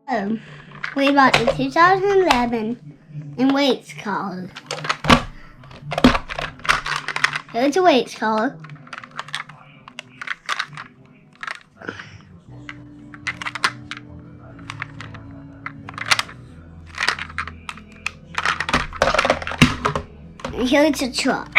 We bought the 2011 in weights collar. Here's a weights collar. And here's a truck.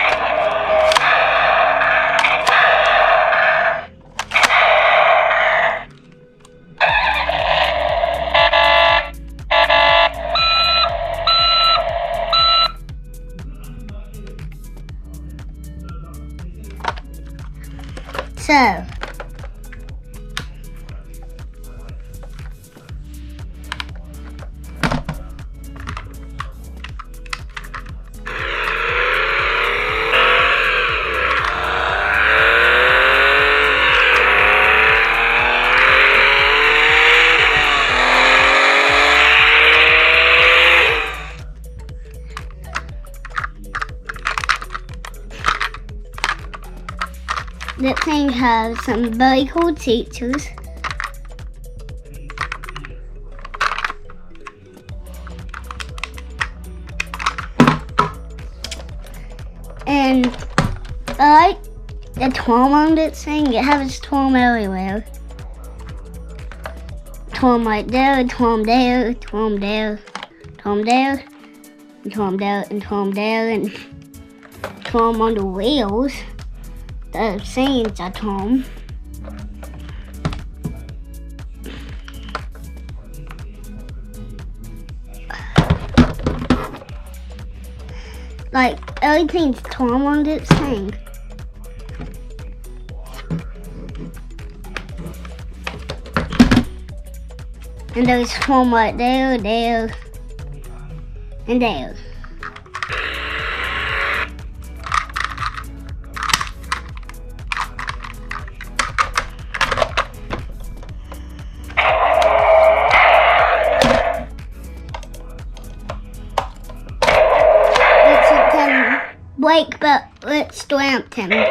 So, that thing has some very cool features. And I like the twirl on this thing. It has twirl everywhere. Twirl right there, twirl there, twirl there, twirl there, and twirl there, and twirl there, and twirl on the wheels. The scenes at home. Like everything's torn on this thing. And there's torn right there, there, and there. Blake, but let's stamp him. Blake,